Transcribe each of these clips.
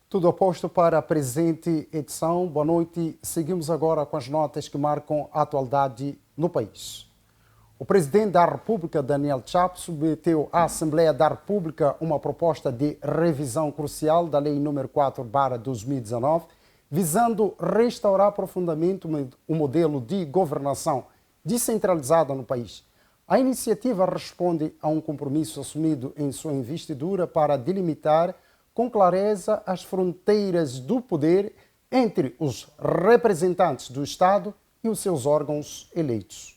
Tudo a posto para a presente edição. Boa noite. Seguimos agora com as notas que marcam a atualidade no país. O presidente da República, Daniel Chapo, submeteu à Assembleia da República uma proposta de revisão crucial da Lei nº 4/2019, visando restaurar profundamente o modelo de governação descentralizada no país. A iniciativa responde a um compromisso assumido em sua investidura para delimitar com clareza as fronteiras do poder entre os representantes do Estado e os seus órgãos eleitos.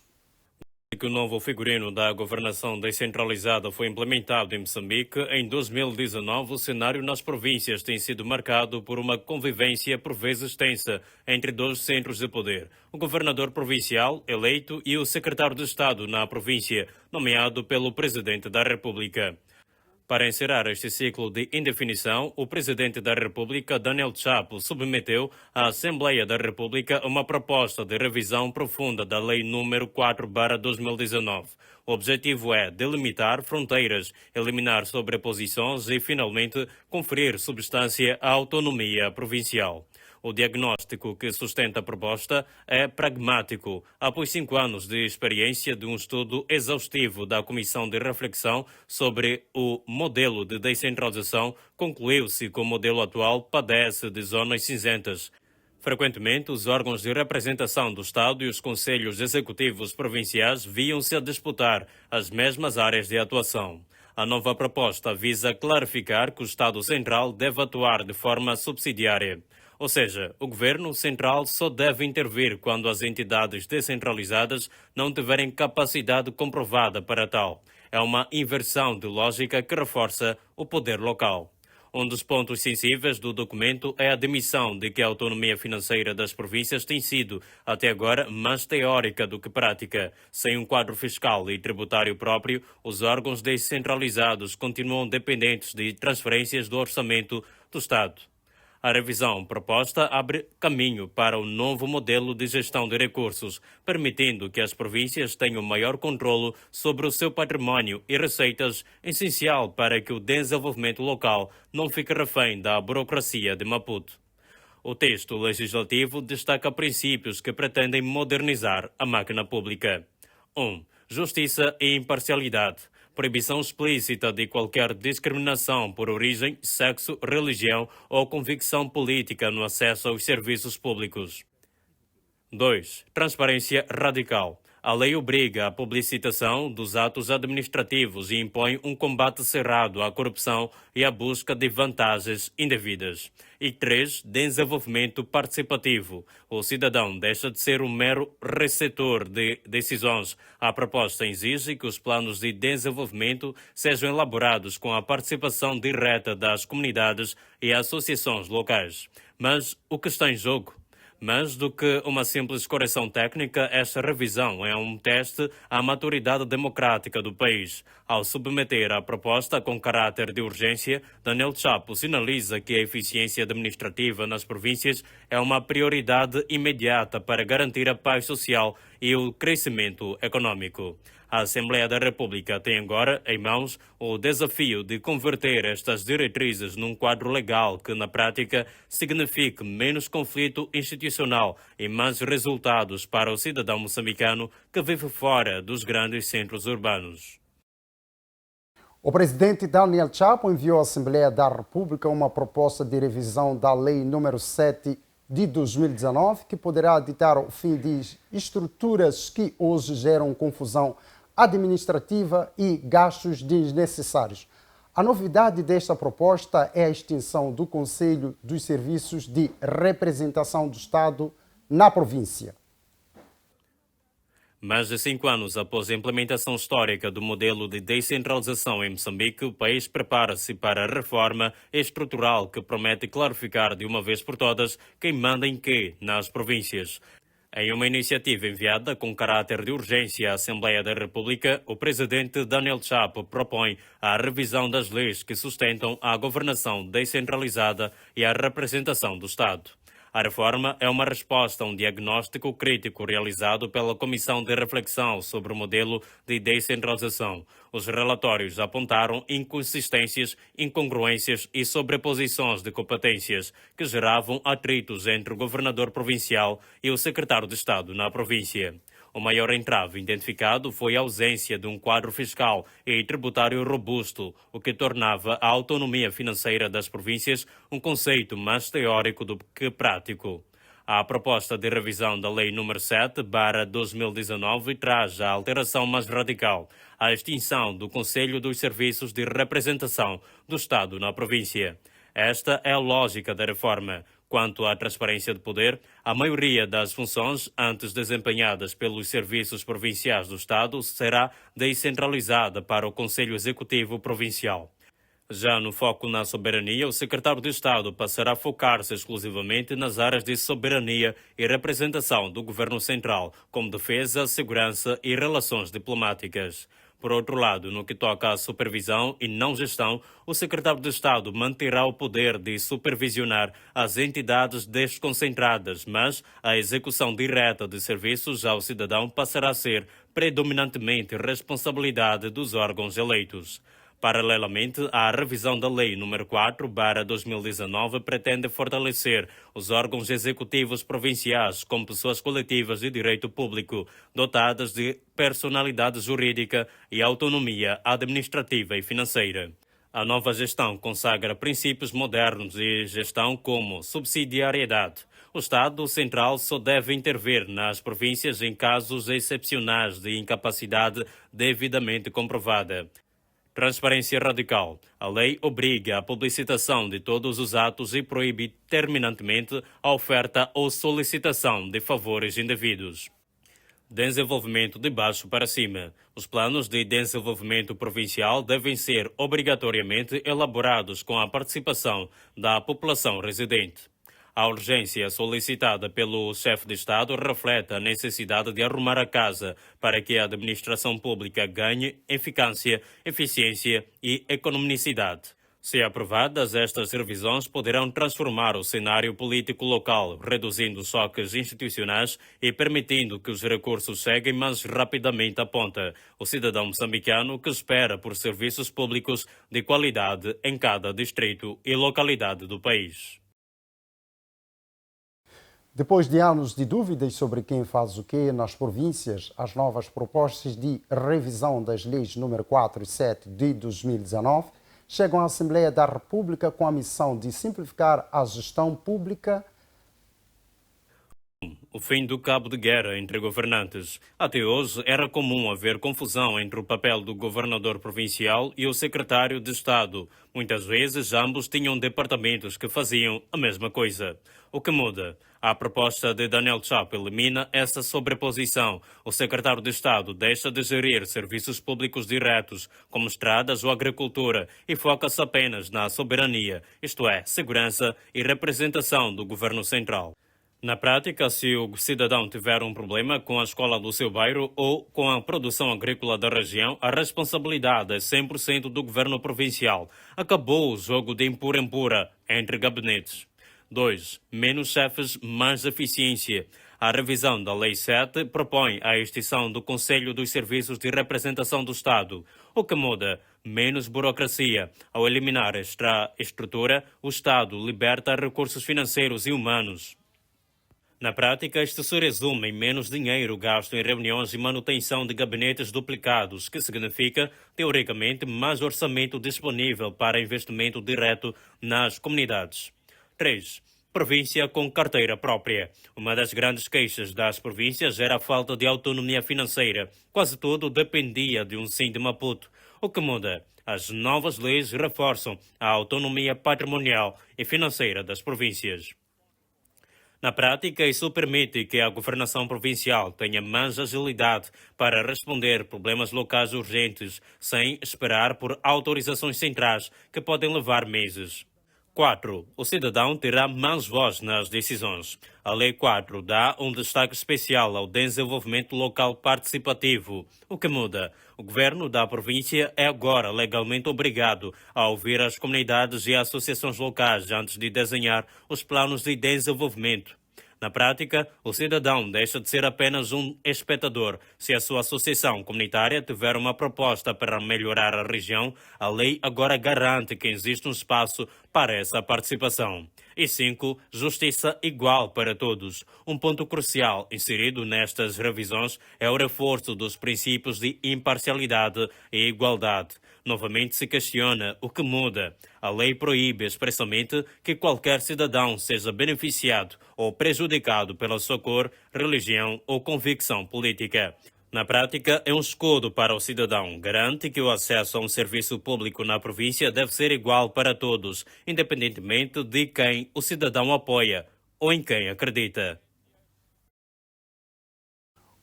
Que o novo figurino da governação descentralizada foi implementado em Moçambique, em 2019 o cenário nas províncias tem sido marcado por uma convivência por vezes tensa entre dois centros de poder, o governador provincial eleito e o secretário de Estado na província, nomeado pelo Presidente da República. Para encerrar este ciclo de indefinição, o Presidente da República, Daniel Chapo, submeteu à Assembleia da República uma proposta de revisão profunda da Lei nº 4/2019. O objetivo é delimitar fronteiras, eliminar sobreposições e, finalmente, conferir substância à autonomia provincial. O diagnóstico que sustenta a proposta é pragmático. Após 5 anos de experiência de um estudo exaustivo da Comissão de Reflexão sobre o modelo de descentralização, concluiu-se que o modelo atual padece de zonas cinzentas. Frequentemente, os órgãos de representação do Estado e os conselhos executivos provinciais viam-se a disputar as mesmas áreas de atuação. A nova proposta visa clarificar que o Estado Central deve atuar de forma subsidiária. Ou seja, o governo central só deve intervir quando as entidades descentralizadas não tiverem capacidade comprovada para tal. É uma inversão de lógica que reforça o poder local. Um dos pontos sensíveis do documento é a admissão de que a autonomia financeira das províncias tem sido, até agora, mais teórica do que prática. Sem um quadro fiscal e tributário próprio, os órgãos descentralizados continuam dependentes de transferências do orçamento do Estado. A revisão proposta abre caminho para um novo modelo de gestão de recursos, permitindo que as províncias tenham maior controlo sobre o seu património e receitas, essencial para que o desenvolvimento local não fique refém da burocracia de Maputo. O texto legislativo destaca princípios que pretendem modernizar a máquina pública. 1. Justiça e imparcialidade. Proibição explícita de qualquer discriminação por origem, sexo, religião ou convicção política no acesso aos serviços públicos. 2. Transparência radical. A lei obriga a publicitação dos atos administrativos e impõe um combate cerrado à corrupção e à busca de vantagens indevidas. E 3. Desenvolvimento participativo. O cidadão deixa de ser um mero receptor de decisões. A proposta exige que os planos de desenvolvimento sejam elaborados com a participação direta das comunidades e associações locais. Mas o que está em jogo? Mais do que uma simples correção técnica, esta revisão é um teste à maturidade democrática do país. Ao submeter a proposta com caráter de urgência, Daniel Chapo sinaliza que a eficiência administrativa nas províncias é uma prioridade imediata para garantir a paz social e o crescimento econômico. A Assembleia da República tem agora em mãos o desafio de converter estas diretrizes num quadro legal que, na prática, signifique menos conflito institucional e mais resultados para o cidadão moçambicano que vive fora dos grandes centros urbanos. O presidente Daniel Chapo enviou à Assembleia da República uma proposta de revisão da Lei nº 7 de 2019, que poderá ditar o fim de estruturas que hoje geram confusão administrativa e gastos desnecessários. A novidade desta proposta é a extinção do Conselho dos Serviços de Representação do Estado na província. Mais de 5 anos após a implementação histórica do modelo de descentralização em Moçambique, o país prepara-se para a reforma estrutural que promete clarificar de uma vez por todas quem manda em quê nas províncias. Em uma iniciativa enviada com caráter de urgência à Assembleia da República, o presidente Daniel Chapo propõe a revisão das leis que sustentam a governação descentralizada e a representação do Estado. A reforma é uma resposta a um diagnóstico crítico realizado pela Comissão de Reflexão sobre o modelo de descentralização. Os relatórios apontaram inconsistências, incongruências e sobreposições de competências que geravam atritos entre o governador provincial e o secretário de Estado na província. O maior entrave identificado foi a ausência de um quadro fiscal e tributário robusto, o que tornava a autonomia financeira das províncias um conceito mais teórico do que prático. A proposta de revisão da Lei nº 7/2019 traz a alteração mais radical, a extinção do Conselho dos Serviços de Representação do Estado na província. Esta é a lógica da reforma. Quanto à transparência de poder, a maioria das funções antes desempenhadas pelos serviços provinciais do Estado será descentralizada para o Conselho Executivo Provincial. Já no foco na soberania, o secretário de Estado passará a focar-se exclusivamente nas áreas de soberania e representação do governo central, como defesa, segurança e relações diplomáticas. Por outro lado, no que toca à supervisão e não gestão, o secretário de Estado manterá o poder de supervisionar as entidades desconcentradas, mas a execução direta de serviços ao cidadão passará a ser predominantemente responsabilidade dos órgãos eleitos. Paralelamente, a revisão da Lei nº 4/2019 pretende fortalecer os órgãos executivos provinciais como pessoas coletivas de direito público, dotadas de personalidade jurídica e autonomia administrativa e financeira. A nova gestão consagra princípios modernos de gestão como subsidiariedade. O Estado Central só deve intervir nas províncias em casos excepcionais de incapacidade devidamente comprovada. Transparência radical. A lei obriga a publicitação de todos os atos e proíbe terminantemente a oferta ou solicitação de favores indevidos. Desenvolvimento de baixo para cima. Os planos de desenvolvimento provincial devem ser obrigatoriamente elaborados com a participação da população residente. A urgência solicitada pelo chefe de Estado reflete a necessidade de arrumar a casa para que a administração pública ganhe eficácia, eficiência e economicidade. Se aprovadas, estas revisões poderão transformar o cenário político local, reduzindo choques institucionais e permitindo que os recursos cheguem mais rapidamente à ponta. O cidadão moçambicano que espera por serviços públicos de qualidade em cada distrito e localidade do país. Depois de anos de dúvidas sobre quem faz o quê nas províncias, as novas propostas de revisão das leis nº 4 e 7 de 2019 chegam à Assembleia da República com a missão de simplificar a gestão pública. O fim do cabo de guerra entre governantes. Até hoje era comum haver confusão entre o papel do governador provincial e o secretário de Estado. Muitas vezes ambos tinham departamentos que faziam a mesma coisa. O que muda? A proposta de Daniel Chapo elimina essa sobreposição. O secretário de Estado deixa de gerir serviços públicos diretos, como estradas ou agricultura, e foca-se apenas na soberania, isto é, segurança e representação do governo central. Na prática, se o cidadão tiver um problema com a escola do seu bairro ou com a produção agrícola da região, a responsabilidade é 100% do governo provincial. Acabou o jogo de empura-empura entre gabinetes. 2. Menos chefes, mais eficiência. A revisão da Lei 7 propõe a extinção do Conselho dos Serviços de Representação do Estado. O que muda? Menos burocracia. Ao eliminar esta estrutura, o Estado liberta recursos financeiros e humanos. Na prática, isto se resume em menos dinheiro gasto em reuniões e manutenção de gabinetes duplicados, que significa, teoricamente, mais orçamento disponível para investimento direto nas comunidades. 3. Província com carteira própria. Uma das grandes queixas das províncias era a falta de autonomia financeira. Quase tudo dependia de um sim de Maputo. O que muda? As novas leis reforçam a autonomia patrimonial e financeira das províncias. Na prática, isso permite que a governação provincial tenha mais agilidade para responder problemas locais urgentes, sem esperar por autorizações centrais, que podem levar meses. 4. O cidadão terá mais voz nas decisões. A Lei 4 dá um destaque especial ao desenvolvimento local participativo. O que muda? O governo da província é agora legalmente obrigado a ouvir as comunidades e associações locais antes de desenhar os planos de desenvolvimento. Na prática, o cidadão deixa de ser apenas um espectador. Se a sua associação comunitária tiver uma proposta para melhorar a região, a lei agora garante que existe um espaço para essa participação. E 5. Justiça igual para todos. Um ponto crucial inserido nestas revisões é o reforço dos princípios de imparcialidade e igualdade. Novamente se questiona o que muda. A lei proíbe expressamente que qualquer cidadão seja beneficiado ou prejudicado pela sua cor, religião ou convicção política. Na prática, é um escudo para o cidadão. Garante que o acesso a um serviço público na província deve ser igual para todos, independentemente de quem o cidadão apoia ou em quem acredita.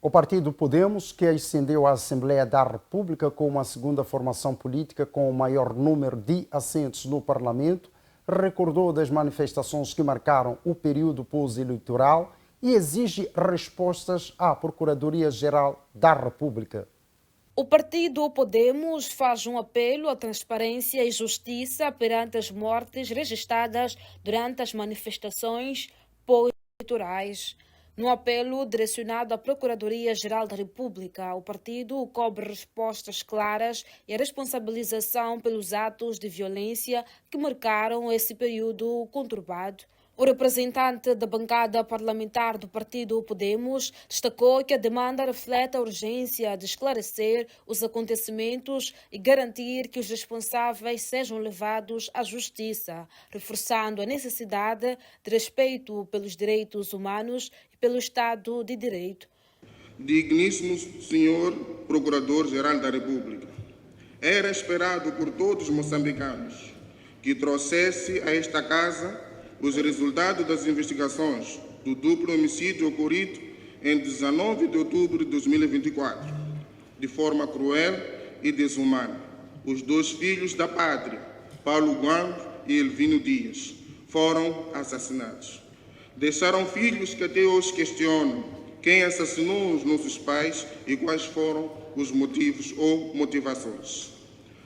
O partido Podemos, que ascendeu à Assembleia da República como a segunda formação política com o maior número de assentos no Parlamento, recordou das manifestações que marcaram o período pós-eleitoral e exige respostas à Procuradoria-Geral da República. O partido Podemos faz um apelo à transparência e justiça perante as mortes registradas durante as manifestações pós-eleitorais. No apelo direcionado à Procuradoria-Geral da República, o partido cobre respostas claras e a responsabilização pelos atos de violência que marcaram esse período conturbado. O representante da bancada parlamentar do partido Podemos destacou que a demanda reflete a urgência de esclarecer os acontecimentos e garantir que os responsáveis sejam levados à justiça, reforçando a necessidade de respeito pelos direitos humanos e pelo Estado de Direito. Digníssimo Senhor Procurador-Geral da República, era esperado por todos os moçambicanos que trouxesse a esta casa os resultados das investigações do duplo homicídio ocorrido em 19 de outubro de 2024, de forma cruel e desumana. Os dois filhos da pátria, Paulo Guango e Elvino Dias, foram assassinados. Deixaram filhos que até hoje questionam quem assassinou os nossos pais e quais foram os motivos ou motivações.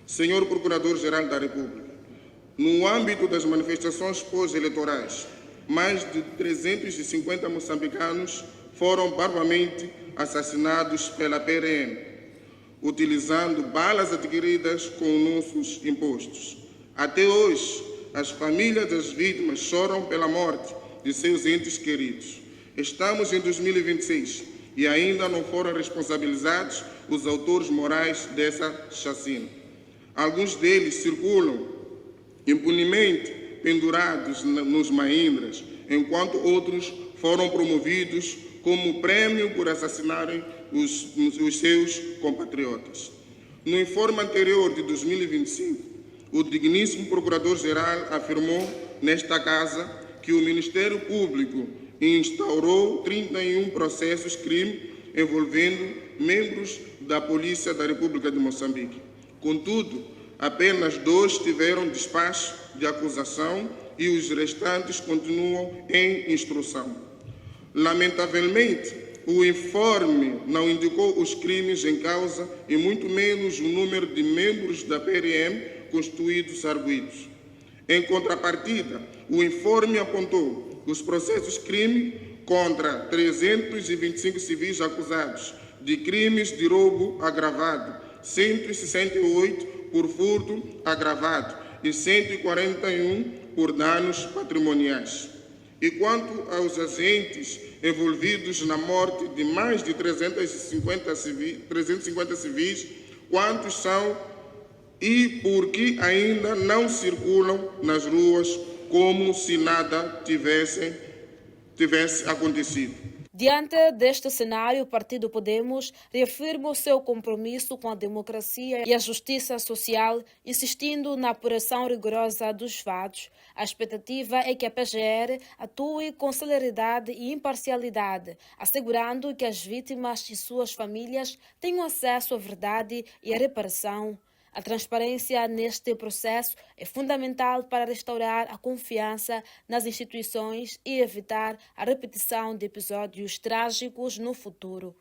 Senhor Procurador-Geral da República, no âmbito das manifestações pós-eleitorais, mais de 350 moçambicanos foram barbaramente assassinados pela PRM, utilizando balas adquiridas com nossos impostos. Até hoje, as famílias das vítimas choram pela morte de seus entes queridos. Estamos em 2026 e ainda não foram responsabilizados os autores morais dessa chacina. Alguns deles circulam impunemente pendurados nos Mahindras, enquanto outros foram promovidos como prêmio por assassinarem os seus compatriotas. No informe anterior de 2025, o digníssimo Procurador-Geral afirmou nesta casa que o Ministério Público instaurou 31 processos crime envolvendo membros da Polícia da República de Moçambique. Contudo, apenas 2 tiveram despacho de acusação e os restantes continuam em instrução. Lamentavelmente, o informe não indicou os crimes em causa e muito menos o número de membros da PRM constituídos arguidos. Em contrapartida, o informe apontou os processos crime contra 325 civis acusados de crimes de roubo agravado, 168 por furto agravado e 141 por danos patrimoniais. E quanto aos agentes envolvidos na morte de mais de 350 civis, quantos são e por que ainda não circulam nas ruas como se nada tivesse acontecido? Diante deste cenário, o Partido Podemos reafirma o seu compromisso com a democracia e a justiça social, insistindo na apuração rigorosa dos fatos. A expectativa é que a PGR atue com celeridade e imparcialidade, assegurando que as vítimas e suas famílias tenham acesso à verdade e à reparação. A transparência neste processo é fundamental para restaurar a confiança nas instituições e evitar a repetição de episódios trágicos no futuro.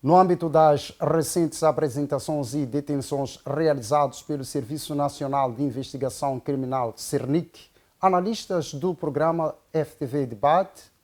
No âmbito das recentes apresentações e detenções realizadas pelo Serviço Nacional de Investigação Criminal, SERNIC, analistas do programa FTV Debate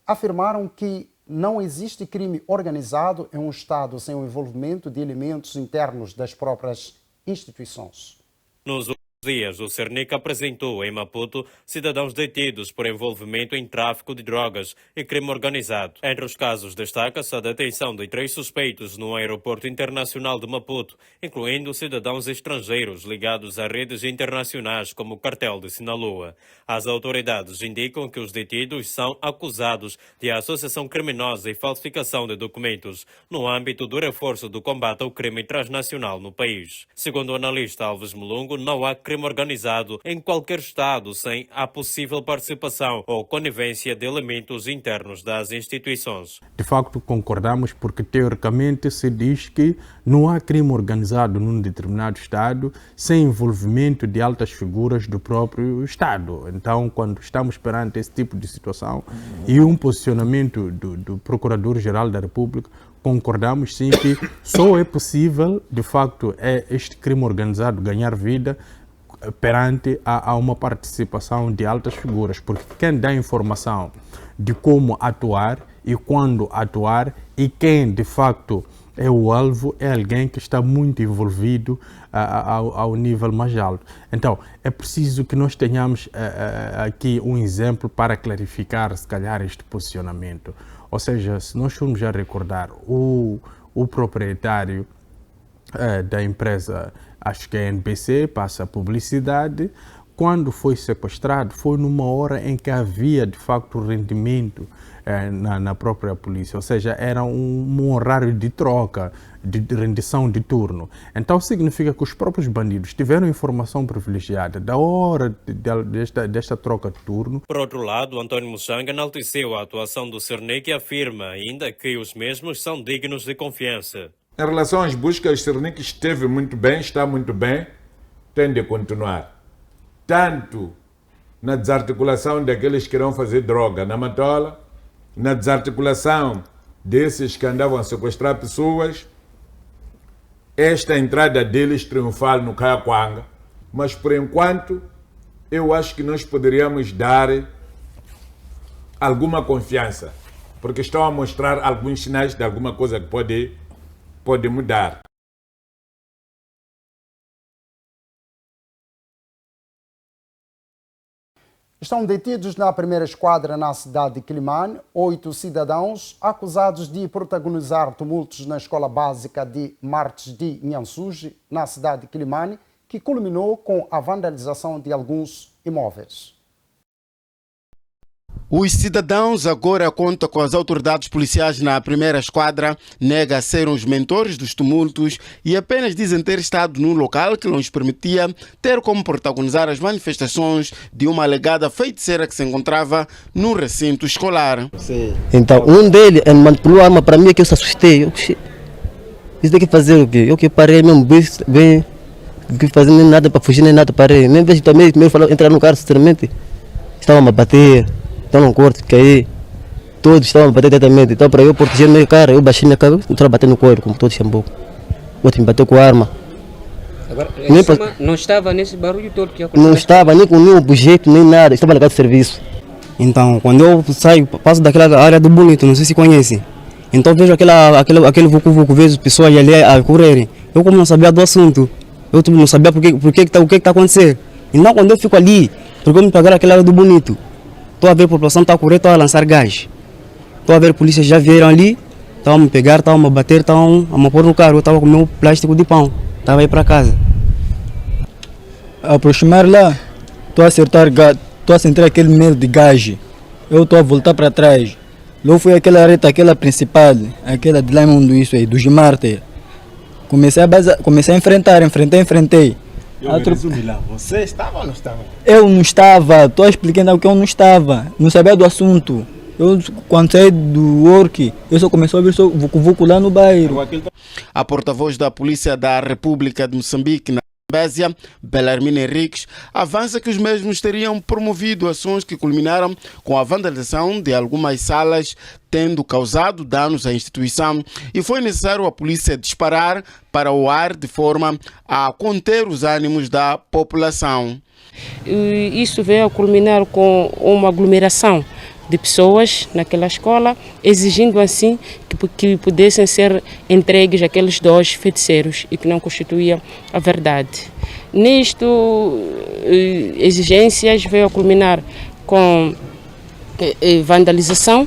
afirmaram que não existe crime organizado em um Estado sem o envolvimento de elementos internos das próprias instituições. Nos dias, o SERNIC apresentou em Maputo cidadãos detidos por envolvimento em tráfico de drogas e crime organizado. Entre os casos, destaca-se a detenção de 3 suspeitos no aeroporto internacional de Maputo, incluindo cidadãos estrangeiros ligados a redes internacionais como o cartel de Sinaloa. As autoridades indicam que os detidos são acusados de associação criminosa e falsificação de documentos no âmbito do reforço do combate ao crime transnacional no país. Segundo o analista Alves Mulungo, não há crime organizado em qualquer Estado sem a possível participação ou conivência de elementos internos das instituições. De facto, concordamos porque, teoricamente, se diz que não há crime organizado num determinado Estado sem envolvimento de altas figuras do próprio Estado. Então, quando estamos perante esse tipo de situação e um posicionamento do Procurador-Geral da República, concordamos sim que só é possível, de facto, este crime organizado ganhar vida perante a uma participação de altas figuras, porque quem dá informação de como atuar e quando atuar e quem de facto é o alvo é alguém que está muito envolvido ao nível mais alto. Então, é preciso que nós tenhamos aqui um exemplo para clarificar, se calhar, este posicionamento. Ou seja, se nós formos a recordar, o proprietário da empresa, acho que é a NBC, passa a publicidade, quando foi sequestrado, foi numa hora em que havia, de facto, rendimento na própria polícia, ou seja, era um horário de troca, de rendição de turno. Então, significa que os próprios bandidos tiveram informação privilegiada da hora desta troca de turno. Por outro lado, António Muxanga enalteceu a atuação do SERNIC e afirma ainda que os mesmos são dignos de confiança. Em relação às buscas, o SERNIC esteve muito bem, está muito bem, tem de continuar. Tanto na desarticulação daqueles que irão fazer droga na Matola, na desarticulação desses que andavam a sequestrar pessoas, esta entrada deles triunfal no Caiaquanga. Mas, por enquanto, eu acho que nós poderíamos dar alguma confiança, porque estão a mostrar alguns sinais de alguma coisa que pode mudar. Estão detidos na primeira esquadra na cidade de Quilimane 8 cidadãos acusados de protagonizar tumultos na escola básica de Martes de Nhansuji, na cidade de Quilimane, que culminou com a vandalização de alguns imóveis. Os cidadãos agora contam com as autoridades policiais na primeira esquadra, nega ser os mentores dos tumultos e apenas dizem ter estado num local que não lhes permitia ter como protagonizar as manifestações de uma alegada feiticeira que se encontrava no recinto escolar. Sim. Então, um deles manipulou a arma para mim, que eu se assustei. Isso tem que fazer o quê? Eu que parei mesmo, bem, que fazer nem nada para fugir, nem nada, parei. Nem vejo também, primeiro falou entrar no carro, sinceramente, estavam a bater. Então não corte, caí, todos estavam a bater diretamente. Então para eu proteger meu cara, eu baixei minha cara, eu estava batendo no coelho, como todo Xambuco. O outro me bateu com a arma. Agora, não estava nesse barulho todo que aconteceu? Não estava nem com nenhum objeto, nem nada, estava ligado de serviço. Então, quando eu saio, passo daquela área do Bonito, não sei se conhece. Então vejo aquele vucu-vucu, vejo pessoas ali a correrem. Eu como não sabia do assunto, eu não sabia o que está acontecendo. Então quando eu fico ali, porque eu me pegaram aquela área do Bonito. Estou a ver a população está a correr, estou a lançar gás. Estou a ver a polícia já vieram ali, estavam a me pegar, estavam a me bater, estavam a me pôr no carro. Eu estava com o meu plástico de pão, estava a ir para casa. Aproximar lá, estou a sentir aquele medo de gás. Eu estou a voltar para trás. Logo fui aquela reta, aquela principal, aquela de lá mundo isso aí, do Gimarte. Comecei a enfrentei. Resumir lá, você estava ou não estava? Eu não estava, estou explicando que eu não estava, não sabia do assunto. Eu, quando saí do work, eu só comecei a ouvir só vucu-vucu lá no bairro. A porta-voz da Polícia da República de Moçambique, na Zambésia, Belarmina Henriques, avança que os mesmos teriam promovido ações que culminaram com a vandalização de algumas salas, tendo causado danos à instituição, e foi necessário a polícia disparar para o ar de forma a conter os ânimos da população. Isso veio a culminar com uma aglomeração de pessoas naquela escola, exigindo assim que pudessem ser entregues aqueles 2 feiticeiros e que não constituía a verdade. Nisto, exigências veio a culminar com vandalização,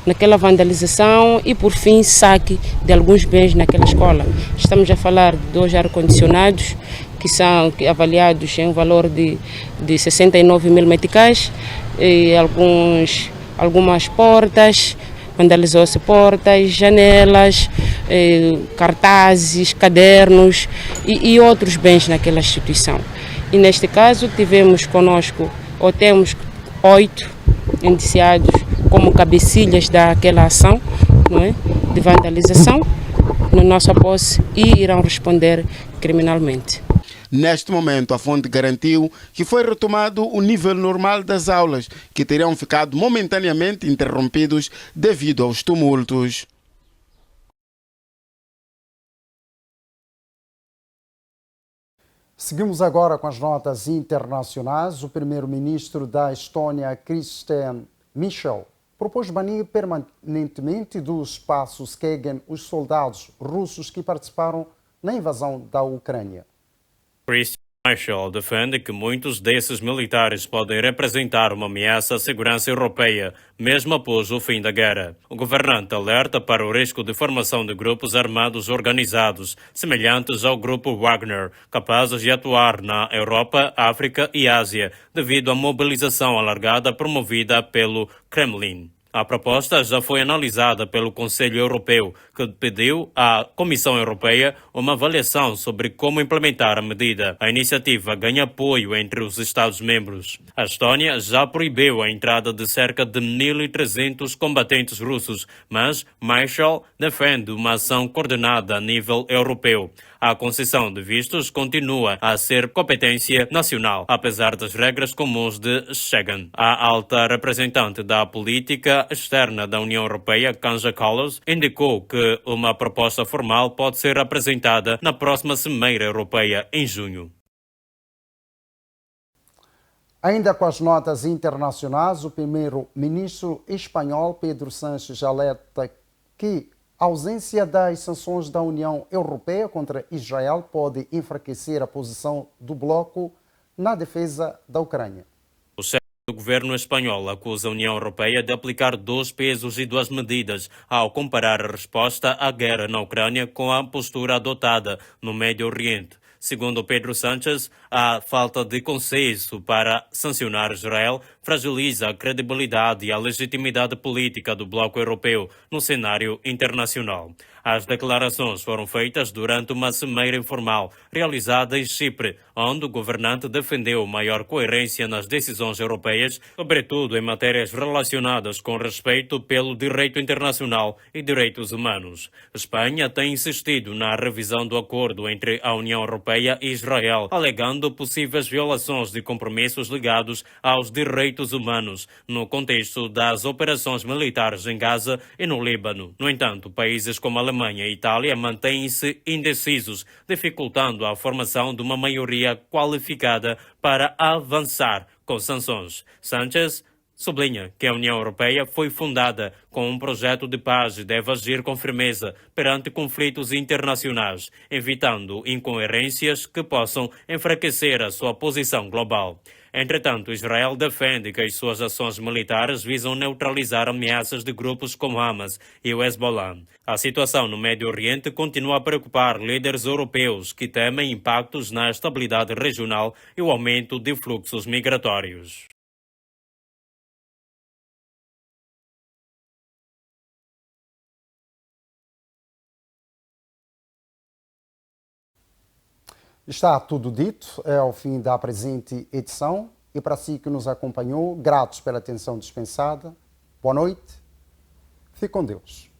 naquela vandalização e, por fim, saque de alguns bens naquela escola. Estamos a falar de 2 ar-condicionados que são avaliados em um valor de 69 mil meticais e algumas portas, vandalizou-se portas, janelas, cartazes, cadernos e outros bens naquela instituição. E neste caso tivemos conosco, ou temos 8 indiciados como cabecilhas daquela ação, não é, de vandalização na nossa posse e irão responder criminalmente. Neste momento, a fonte garantiu que foi retomado o nível normal das aulas, que teriam ficado momentaneamente interrompidos devido aos tumultos. Seguimos agora com as notas internacionais. O primeiro-ministro da Estônia, Christian Michel, propôs banir permanentemente dos espaços que seguem os soldados russos que participaram na invasão da Ucrânia. Christian Michel defende que muitos desses militares podem representar uma ameaça à segurança europeia, mesmo após o fim da guerra. O governante alerta para o risco de formação de grupos armados organizados, semelhantes ao grupo Wagner, capazes de atuar na Europa, África e Ásia, devido à mobilização alargada promovida pelo Kremlin. A proposta já foi analisada pelo Conselho Europeu, que pediu à Comissão Europeia uma avaliação sobre como implementar a medida. A iniciativa ganha apoio entre os Estados-membros. A Estônia já proibiu a entrada de cerca de 1.300 combatentes russos, mas Michel defende uma ação coordenada a nível europeu. A concessão de vistos continua a ser competência nacional, apesar das regras comuns de Schengen. A alta representante da política externa da União Europeia, Kaja Kallas, indicou que uma proposta formal pode ser apresentada na próxima Cimeira Europeia em junho. Ainda com as notas internacionais, o primeiro-ministro espanhol Pedro Sánchez alerta que a ausência das sanções da União Europeia contra Israel pode enfraquecer a posição do bloco na defesa da Ucrânia. O chefe do governo espanhol acusa a União Europeia de aplicar 2 pesos e 2 medidas ao comparar a resposta à guerra na Ucrânia com a postura adotada no Médio Oriente. Segundo Pedro Sánchez, a falta de consenso para sancionar Israel fragiliza a credibilidade e a legitimidade política do bloco europeu no cenário internacional. As declarações foram feitas durante uma cimeira informal realizada em Chipre, onde o governante defendeu maior coerência nas decisões europeias, sobretudo em matérias relacionadas com respeito pelo direito internacional e direitos humanos. Espanha tem insistido na revisão do acordo entre a União Europeia e Israel, alegando possíveis violações de compromissos ligados aos direitos humanos no contexto das operações militares em Gaza e no Líbano. No entanto, países como a Alemanha e Itália mantêm-se indecisos, dificultando a formação de uma maioria qualificada para avançar com sanções. Sánchez sublinha que a União Europeia foi fundada com um projeto de paz e deve agir com firmeza perante conflitos internacionais, evitando incoerências que possam enfraquecer a sua posição global. Entretanto, Israel defende que as suas ações militares visam neutralizar ameaças de grupos como Hamas e o Hezbollah. A situação no Médio Oriente continua a preocupar líderes europeus que temem impactos na estabilidade regional e o aumento de fluxos migratórios. Está tudo dito, é ao fim da presente edição e para si que nos acompanhou, gratos pela atenção dispensada. Boa noite. Fique com Deus.